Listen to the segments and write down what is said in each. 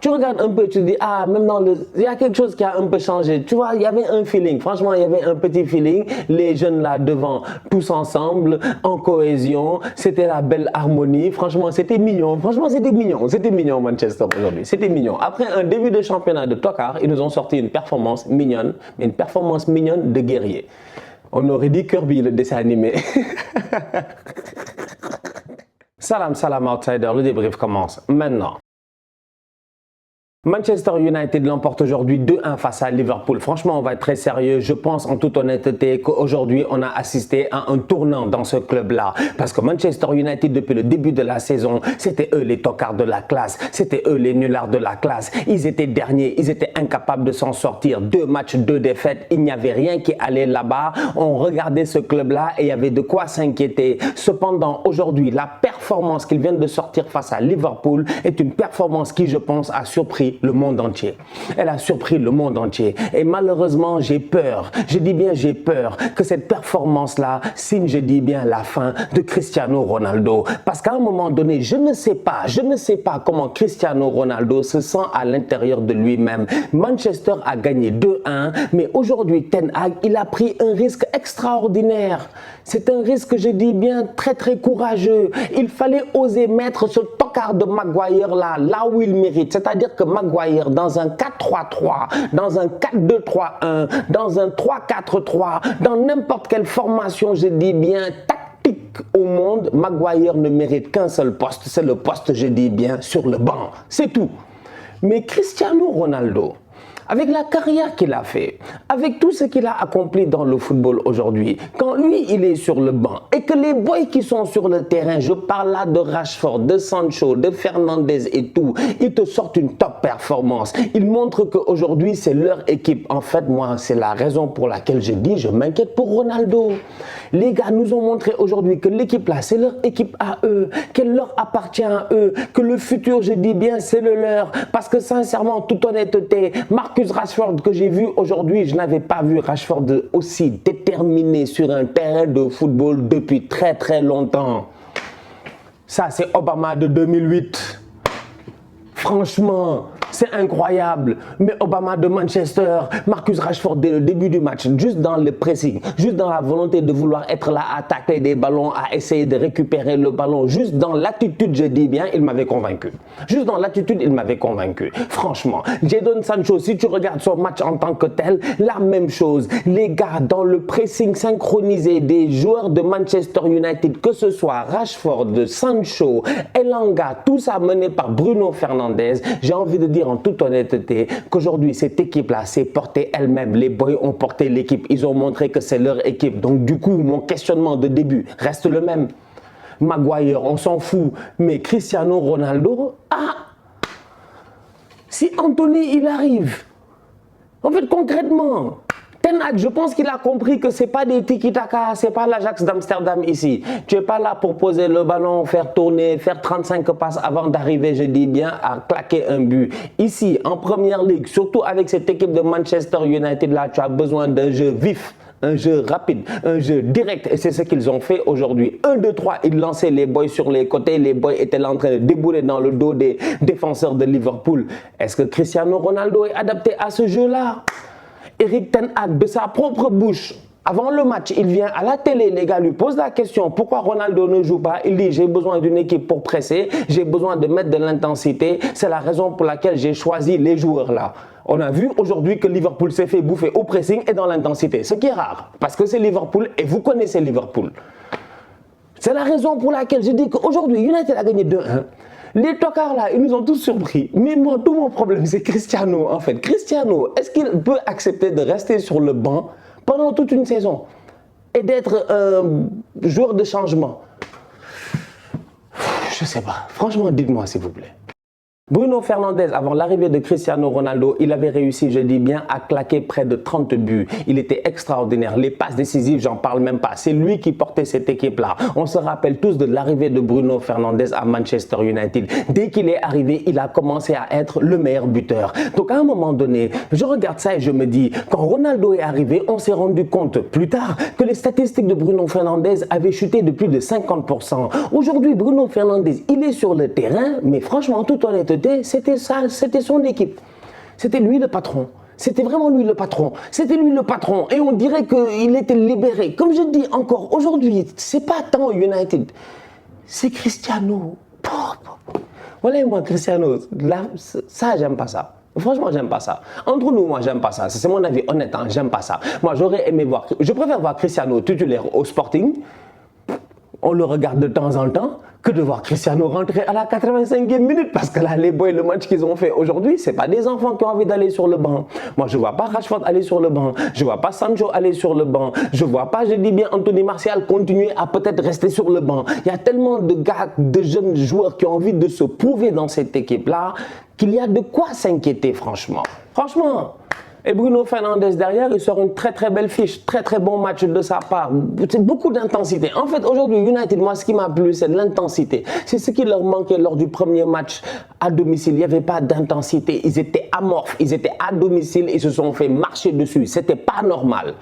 Tu regardes un peu, tu te dis, ah, même il y a quelque chose qui a un peu changé. Tu vois, il y avait un feeling. Franchement, il y avait un petit feeling. Les jeunes là devant, tous ensemble, en cohésion. C'était la belle harmonie. Franchement, c'était mignon. Franchement, c'était mignon. C'était mignon, Manchester, aujourd'hui. C'était mignon. Après un début de championnat de tocard, ils nous ont sorti une performance mignonne, mais une performance mignonne de guerrier. On aurait dit Kirby, le dessin animé. Salam, salam, outsider. Le débrief commence maintenant. Manchester United l'emporte aujourd'hui 2-1 face à Liverpool. Franchement, on va être très sérieux. Je pense en toute honnêteté qu'aujourd'hui, on a assisté à un tournant dans ce club-là. Parce que Manchester United, depuis le début de la saison, c'était eux les tocards de la classe. C'était eux les nullards de la classe. Ils étaient derniers. Ils étaient incapables de s'en sortir. 2 matchs, 2 défaites. Il n'y avait rien qui allait là-bas. On regardait ce club-là et il y avait de quoi s'inquiéter. Cependant, aujourd'hui, la performance qu'ils viennent de sortir face à Liverpool est une performance qui, je pense, a surpris le monde entier. Elle a surpris le monde entier. Et malheureusement, j'ai peur. Je dis bien j'ai peur que cette performance-là signe, je dis bien, la fin de Cristiano Ronaldo. Parce qu'à un moment donné, je ne sais pas comment Cristiano Ronaldo se sent à l'intérieur de lui-même. Manchester a gagné 2-1, mais aujourd'hui, Ten Hag, il a pris un risque extraordinaire. C'est un risque, je dis bien, très très courageux. Il fallait oser mettre ce tocard de Maguire là où il mérite. C'est-à-dire que Maguire, dans un 4-3-3, dans un 4-2-3-1, dans un 3-4-3, dans n'importe quelle formation, je dis bien, tactique au monde, Maguire ne mérite qu'un seul poste. C'est le poste, je dis bien, sur le banc. C'est tout. Mais Cristiano Ronaldo, avec la carrière qu'il a fait, avec tout ce qu'il a accompli dans le football aujourd'hui, quand lui, il est sur le banc et que les boys qui sont sur le terrain, je parle là de Rashford, de Sancho, de Fernandes et tout, ils te sortent une top performance. Ils montrent qu'aujourd'hui, c'est leur équipe. En fait, moi, c'est la raison pour laquelle je dis, je m'inquiète pour Ronaldo. Les gars nous ont montré aujourd'hui que l'équipe là, c'est leur équipe à eux, qu'elle leur appartient à eux, que le futur, je dis bien, c'est le leur. Parce que sincèrement, toute honnêteté, Marcus Rashford que j'ai vu aujourd'hui, je n'avais pas vu Rashford aussi déterminé sur un terrain de football depuis très très longtemps. Ça, c'est Obama de 2008. Franchement, c'est incroyable. Mais Obama de Manchester, Marcus Rashford dès le début du match, juste dans le pressing, juste dans la volonté de vouloir être là à attaquer des ballons, à essayer de récupérer le ballon, juste dans l'attitude, je dis bien, il m'avait convaincu. Juste dans l'attitude, il m'avait convaincu. Franchement, Jadon Sancho, si tu regardes son match en tant que tel, la même chose. Les gars, dans le pressing synchronisé des joueurs de Manchester United, que ce soit Rashford, Sancho, Elanga, tout ça mené par Bruno Fernandes, j'ai envie de dire en toute honnêteté qu'aujourd'hui cette équipe-là s'est portée elle-même. Les boys ont porté l'équipe, ils ont montré que c'est leur équipe. Donc du coup, mon questionnement de début reste le même. Maguire, on s'en fout, mais Cristiano Ronaldo, si Anthony il arrive, en fait concrètement, Ten Hag, je pense qu'il a compris que ce n'est pas des tiki-taka, ce n'est pas l'Ajax d'Amsterdam ici. Tu n'es pas là pour poser le ballon, faire tourner, faire 35 passes avant d'arriver, je dis bien, à claquer un but. Ici, en Première Ligue, surtout avec cette équipe de Manchester United là, tu as besoin d'un jeu vif, un jeu rapide, un jeu direct. Et c'est ce qu'ils ont fait aujourd'hui. 1, 2, 3, ils lançaient les boys sur les côtés. Les boys étaient là en train de débouler dans le dos des défenseurs de Liverpool. Est-ce que Cristiano Ronaldo est adapté à ce jeu-là? Eric Ten Hag, de sa propre bouche, avant le match, il vient à la télé, les gars lui posent la question, pourquoi Ronaldo ne joue pas? Il dit, j'ai besoin d'une équipe pour presser, j'ai besoin de mettre de l'intensité, c'est la raison pour laquelle j'ai choisi les joueurs là. On a vu aujourd'hui que Liverpool s'est fait bouffer au pressing et dans l'intensité, ce qui est rare, parce que c'est Liverpool et vous connaissez Liverpool. C'est la raison pour laquelle je dis qu'aujourd'hui, United a gagné 2-1. Les tocards là, ils nous ont tous surpris. Mais moi, tout mon problème, c'est Cristiano en fait. Cristiano, est-ce qu'il peut accepter de rester sur le banc pendant toute une saison et d'être un joueur de changement? Je sais pas. Franchement, dites-moi s'il vous plaît. Bruno Fernandes, avant l'arrivée de Cristiano Ronaldo, il avait réussi, je dis bien, à claquer près de 30 buts. Il était extraordinaire. Les passes décisives, j'en parle même pas. C'est lui qui portait cette équipe-là. On se rappelle tous de l'arrivée de Bruno Fernandes à Manchester United. Dès qu'il est arrivé, il a commencé à être le meilleur buteur. Donc à un moment donné, je regarde ça et je me dis, quand Ronaldo est arrivé, on s'est rendu compte plus tard que les statistiques de Bruno Fernandes avaient chuté de plus de 50%. Aujourd'hui, Bruno Fernandes, il est sur le terrain, mais franchement, tout honnêteté, honnêteté, c'était ça, c'était son équipe. C'était lui le patron. C'était vraiment lui le patron. C'était lui le patron. Et on dirait qu'il était libéré. Comme je dis encore, aujourd'hui, c'est pas tant United. C'est Cristiano. Voilà, moi, Cristiano, là, ça, j'aime pas ça. Franchement, j'aime pas ça. Entre nous, moi, j'aime pas ça. C'est mon avis honnête, hein, j'aime pas ça. Moi, j'aurais aimé voir. Je préfère voir Cristiano titulaire au Sporting. On le regarde de temps en temps, que de voir Cristiano rentrer à la 85e minute. Parce que là, les boys, le match qu'ils ont fait aujourd'hui, ce n'est pas des enfants qui ont envie d'aller sur le banc. Moi, je ne vois pas Rashford aller sur le banc. Je ne vois pas Sancho aller sur le banc. Je ne vois pas, je dis bien, Anthony Martial continuer à peut-être rester sur le banc. Il y a tellement de gars, de jeunes joueurs qui ont envie de se prouver dans cette équipe-là qu'il y a de quoi s'inquiéter, franchement. Franchement. Et Bruno Fernandes derrière, il sort une très très belle fiche, très très bon match de sa part. C'est beaucoup d'intensité. En fait, aujourd'hui, United, moi, ce qui m'a plu, c'est de l'intensité. C'est ce qui leur manquait lors du premier match à domicile. Il n'y avait pas d'intensité. Ils étaient amorphes, ils étaient à domicile, ils se sont fait marcher dessus. C'était pas normal.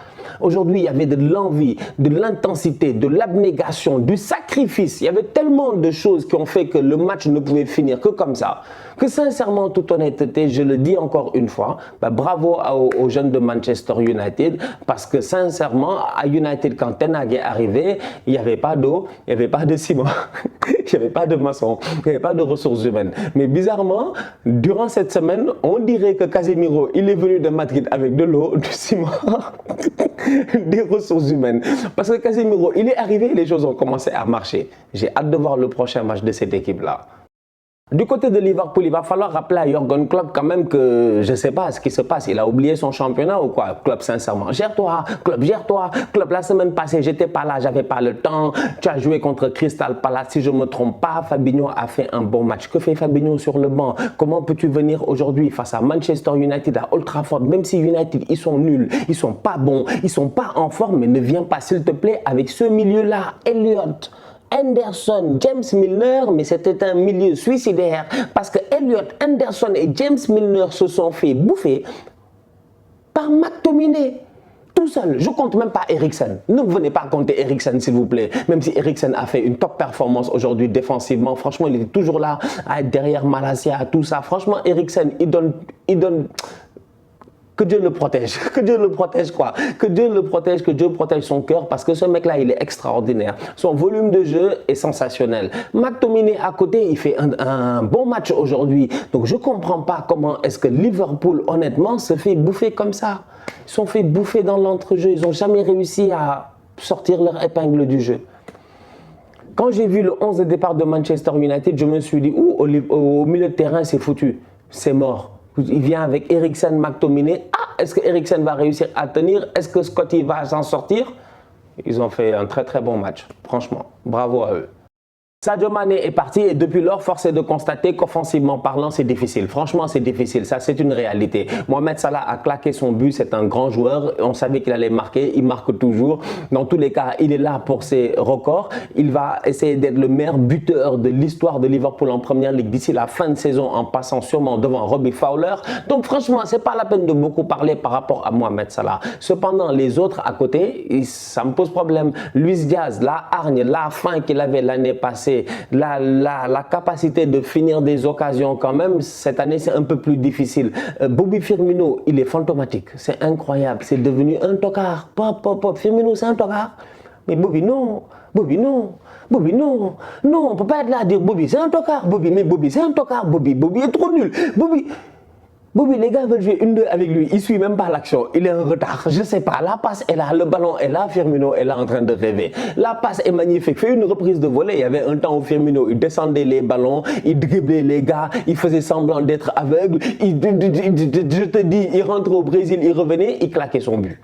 Aujourd'hui, il y avait de l'envie, de l'intensité, de l'abnégation, du sacrifice. Il y avait tellement de choses qui ont fait que le match ne pouvait finir que comme ça. Que sincèrement, toute honnêteté, je le dis encore une fois, bah, bravo aux jeunes de Manchester United, parce que sincèrement, à United, quand Ten Hag est arrivé, il n'y avait pas d'eau, il n'y avait pas de ciment, il n'y avait pas de maçon, il n'y avait pas de ressources humaines. Mais bizarrement, durant cette semaine, on dirait que Casemiro, il est venu de Madrid avec de l'eau, du ciment, des ressources humaines. Parce que Casemiro, il est arrivé et les choses ont commencé à marcher. J'ai hâte de voir le prochain match de cette équipe-là. Du côté de Liverpool, il va falloir rappeler à Jürgen Klopp quand même que je ne sais pas ce qui se passe. Il a oublié son championnat ou quoi? Klopp, sincèrement, gère-toi. Klopp, gère-toi. Klopp, la semaine passée, j'étais pas là, j'avais pas le temps. Tu as joué contre Crystal Palace. Si je ne me trompe pas, Fabinho a fait un bon match. Que fait Fabinho sur le banc? Comment peux-tu venir aujourd'hui face à Manchester United à Old Trafford? Même si United, ils sont nuls, ils sont pas bons, ils sont pas en forme, mais ne viens pas, s'il te plaît, avec ce milieu-là. Elliott, Henderson, James Milner, mais c'était un milieu suicidaire parce que Elliott, Henderson et James Milner se sont fait bouffer par McTominay. Tout seul, je ne compte même pas Eriksen. Ne venez pas compter Eriksen, s'il vous plaît. Même si Eriksen a fait une top performance aujourd'hui défensivement. Franchement, il est toujours là à être derrière Malacia, tout ça. Franchement, Eriksen, il donne... Que Dieu le protège, que Dieu le protège quoi, que Dieu le protège, que Dieu protège son cœur parce que ce mec-là, il est extraordinaire. Son volume de jeu est sensationnel. McTominay à côté, il fait un bon match aujourd'hui. Donc je ne comprends pas comment est-ce que Liverpool, honnêtement, se fait bouffer comme ça. Ils se sont fait bouffer dans l'entrejeu. Ils n'ont jamais réussi à sortir leur épingle du jeu. Quand j'ai vu le 11 de départ de Manchester United, je me suis dit, au milieu de terrain, c'est foutu, c'est mort. Il vient avec Eriksen, McTominay. Ah, est-ce que Eriksen va réussir à tenir? Est-ce que Scotty va s'en sortir? Ils ont fait un très très bon match. Franchement, bravo à eux. Sadio Mané est parti et depuis lors, force est de constater qu'offensivement parlant, c'est difficile. Franchement, c'est difficile. Ça, c'est une réalité. Mohamed Salah a claqué son but. C'est un grand joueur. On savait qu'il allait marquer. Il marque toujours. Dans tous les cas, il est là pour ses records. Il va essayer d'être le meilleur buteur de l'histoire de Liverpool en Première Ligue d'ici la fin de saison en passant sûrement devant Robbie Fowler. Donc, franchement, c'est pas la peine de beaucoup parler par rapport à Mohamed Salah. Cependant, les autres à côté, ça me pose problème. Luis Diaz, la hargne, la faim qu'il avait l'année passée, la capacité de finir des occasions quand même, cette année c'est un peu plus difficile. Bobby Firmino, il est fantomatique, c'est incroyable, c'est devenu un tocard. Firmino c'est un tocard. Mais Bobby non, Bobby non. Bobby, non, non, on ne peut pas être là à dire Bobby c'est un tocard, Bobby, mais Bobby c'est un tocard, Bobby est trop nul, Bobby, les gars veulent jouer 1-2 avec lui, il ne suit même pas l'action, il est en retard, je ne sais pas, la passe est là, le ballon est là, Firmino est là en train de rêver. La passe est magnifique, fait une reprise de volée, il y avait un temps où Firmino, il descendait les ballons, il driblait les gars, il faisait semblant d'être aveugle, je te dis, il rentre au Brésil, il revenait, il claquait son but.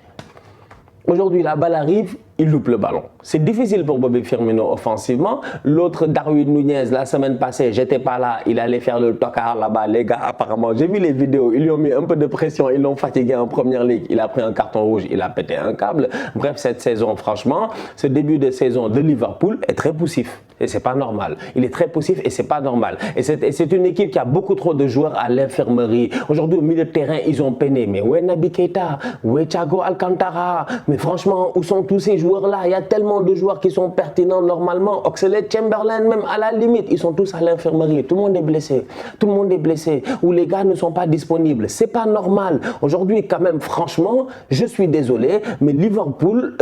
Aujourd'hui, la balle arrive, il loupe le ballon. C'est difficile pour Bobby Firmino offensivement. L'autre, Darwin Nunez, la semaine passée, j'étais pas là, il allait faire le tocard là-bas. Les gars, apparemment, j'ai vu les vidéos, ils lui ont mis un peu de pression, ils l'ont fatigué en Première Ligue. Il a pris un carton rouge, il a pété un câble. Bref, cette saison, franchement, ce début de saison de Liverpool est très poussif. Et c'est pas normal. Il est très poussif et c'est pas normal. Et c'est une équipe qui a beaucoup trop de joueurs à l'infirmerie. Aujourd'hui, au milieu de terrain, ils ont peiné. Mais où est Naby Keita? Où est Thiago Alcantara? Mais franchement, où sont tous ces joueurs? joueurs-là, il y a tellement de joueurs qui sont pertinents normalement. Oxlade-Chamberlain, même à la limite, ils sont tous à l'infirmerie. Tout le monde est blessé. Tout le monde est blessé. Ou les gars ne sont pas disponibles. C'est pas normal. Aujourd'hui, quand même, franchement, je suis désolé, mais Liverpool,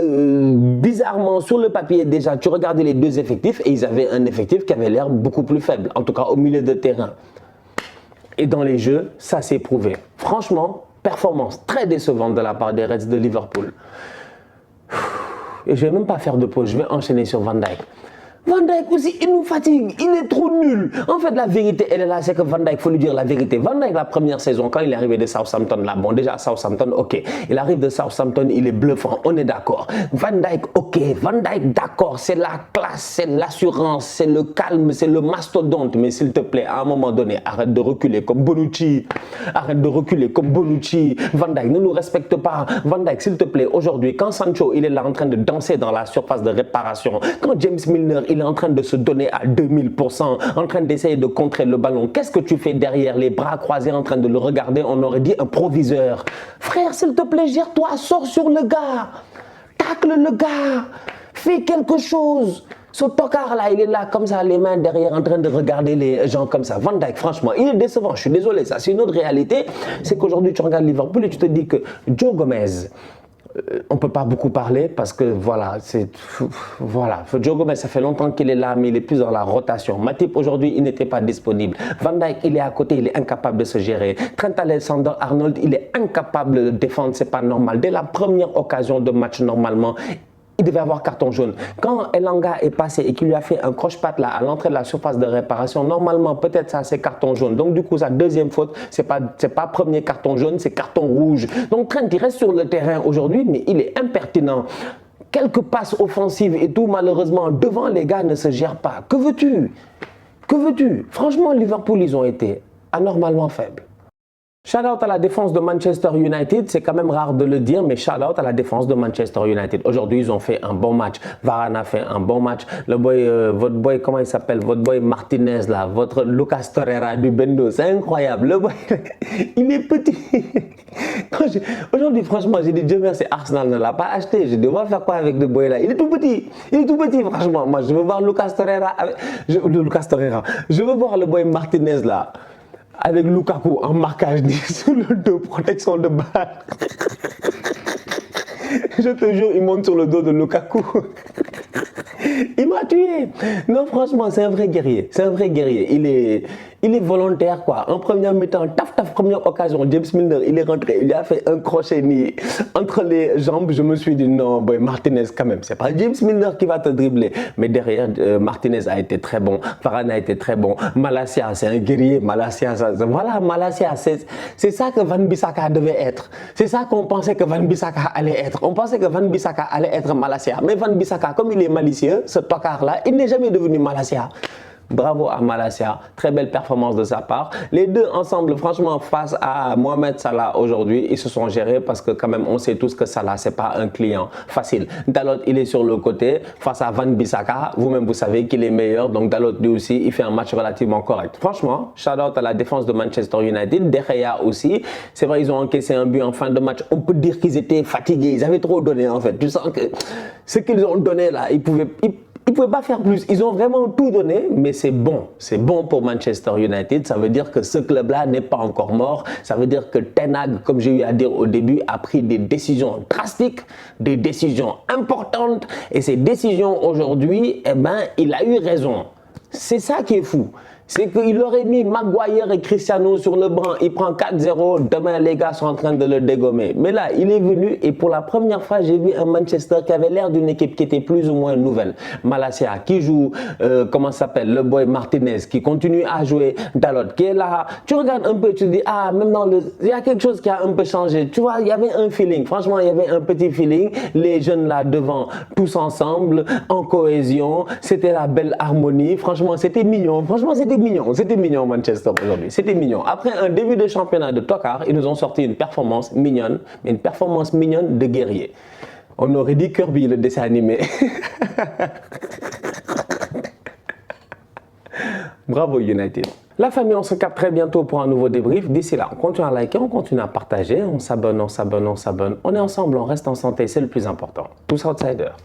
bizarrement, sur le papier déjà, tu regardais les deux effectifs et ils avaient un effectif qui avait l'air beaucoup plus faible, en tout cas au milieu de terrain. Et dans les jeux, ça s'est prouvé. Franchement, performance très décevante de la part des Reds de Liverpool. Et je ne vais même pas faire de pause, je vais enchaîner sur Van Dijk. Van Dijk aussi, il nous fatigue, il est trop nul. En fait, la vérité, elle est là, c'est que Van Dijk, il faut lui dire la vérité. Van Dijk, la première saison, quand il est arrivé de Southampton, là, bon, déjà, Southampton, ok. Il arrive de Southampton, il est bluffant, on est d'accord. Van Dijk, ok. Van Dijk, d'accord, c'est la classe, c'est l'assurance, c'est le calme, c'est le mastodonte. Mais s'il te plaît, à un moment donné, arrête de reculer comme Bonucci. Arrête de reculer comme Bonucci. Van Dijk, ne nous respecte pas. Van Dijk, s'il te plaît, aujourd'hui, quand Sancho, il est là en train de danser dans la surface de réparation, quand James Milner, il est en train de se donner à 2000%, en train d'essayer de contrer le ballon. Qu'est-ce que tu fais derrière, les bras croisés, en train de le regarder? On aurait dit un proviseur. Frère, s'il te plaît, gère-toi, sors sur le gars. Tacle le gars. Fais quelque chose. Ce tocard-là, il est là comme ça, les mains derrière, en train de regarder les gens comme ça. Van Dijk, franchement, il est décevant. Je suis désolé, ça. C'est une autre réalité. C'est qu'aujourd'hui, tu regardes Liverpool et tu te dis que Joe Gomez, on ne peut pas beaucoup parler parce que voilà, Joe Gomez, ça fait longtemps qu'il est là, mais il est plus dans la rotation. Matip, aujourd'hui, il n'était pas disponible. Van Dijk, il est à côté, il est incapable de se gérer. Trent Alexander-Arnold, il est incapable de défendre, c'est pas normal. Dès la première occasion de match, normalement, il devait avoir carton jaune. Quand Elanga est passé et qu'il lui a fait un croche-patte là à l'entrée de la surface de réparation, normalement, peut-être ça c'est carton jaune. Donc du coup, sa deuxième faute, c'est pas premier carton jaune, c'est carton rouge. Donc Trent, il reste sur le terrain aujourd'hui, mais il est impertinent. Quelques passes offensives et tout, malheureusement, devant les gars ne se gèrent pas. Que veux-tu? Que veux-tu? Franchement, Liverpool, ils ont été anormalement faibles. Shout out à la défense de Manchester United, c'est quand même rare de le dire, mais shout out à la défense de Manchester United. Aujourd'hui, ils ont fait un bon match. Varane a fait un bon match. Le boy, votre boy, comment il s'appelle? Votre boy Martinez, là, votre Lucas Torreira du Bendo, c'est incroyable. Le boy, il est petit. Aujourd'hui, franchement, j'ai dit Dieu merci, Arsenal ne l'a pas acheté. Je devrais faire quoi avec le boy là? Il est tout petit. Il est tout petit, franchement. Moi, je veux voir Lucas Torreira. Je veux voir le boy Martinez là, avec Lukaku en marquage sur le dos, protection de balle. Je te jure, il monte sur le dos de Lukaku. Il m'a tué. Non, franchement, c'est un vrai guerrier. C'est un vrai guerrier. Il est volontaire, quoi. En première mi-temps, première occasion, James Milner, il est rentré. Il a fait un crochet ni entre les jambes. Je me suis dit, non, boy, Martinez, quand même. C'est pas James Milner qui va te dribbler. Mais derrière, Martinez a été très bon. Varane a été très bon. Malacia, c'est un guerrier. Malacia, c'est ça que Van Bissaka devait être. C'est ça qu'on pensait que Van Bissaka allait être. On pensait que Van Bissaka allait être Malacia. Mais Van Bissaka, comme il est malicieux, ce tocard-là, il n'est jamais devenu Malacia. Bravo à Malacia, très belle performance de sa part. Les deux ensemble, franchement, face à Mohamed Salah aujourd'hui, ils se sont gérés parce que quand même, on sait tous que Salah, c'est pas un client facile. Dalot, il est sur le côté face à Van Bissaka. Vous-même, vous savez qu'il est meilleur. Donc Dalot, lui aussi, il fait un match relativement correct. Franchement, shout out à la défense de Manchester United. De Gea aussi. C'est vrai, ils ont encaissé un but en fin de match. On peut dire qu'ils étaient fatigués. Ils avaient trop donné, en fait. Tu sens que ce qu'ils ont donné là, ils pouvaient pas faire plus. Ils ont vraiment tout donné, mais c'est bon. C'est bon pour Manchester United. Ça veut dire que ce club-là n'est pas encore mort. Ça veut dire que Ten Hag, comme j'ai eu à dire au début, a pris des décisions drastiques, des décisions importantes. Et ces décisions aujourd'hui, eh ben, il a eu raison. C'est ça qui est fou. C'est qu'il aurait mis Maguire et Cristiano sur le banc. Il prend 4-0. Demain, les gars sont en train de le dégommer. Mais là, il est venu et pour la première fois, j'ai vu un Manchester qui avait l'air d'une équipe qui était plus ou moins nouvelle. Malacia qui joue, comment ça s'appelle, le boy Martinez qui continue à jouer. Dalot qui est là. Tu regardes un peu, tu te dis, ah, même dans il y a quelque chose qui a un peu changé. Tu vois, il y avait un feeling. Franchement, il y avait un petit feeling. Les jeunes là devant, tous ensemble, en cohésion. C'était la belle harmonie. Franchement, c'était mignon. Franchement, c'était mignon Manchester aujourd'hui, c'était mignon. Après un début de championnat de tocard, ils nous ont sorti une performance mignonne, mais une performance mignonne de guerrier. On aurait dit Kirby, le dessin animé. Bravo United. La famille, on se capte très bientôt pour un nouveau débrief. D'ici là, on continue à liker, on continue à partager, on s'abonne. On est ensemble, on reste en santé, c'est le plus important. Tous outsiders.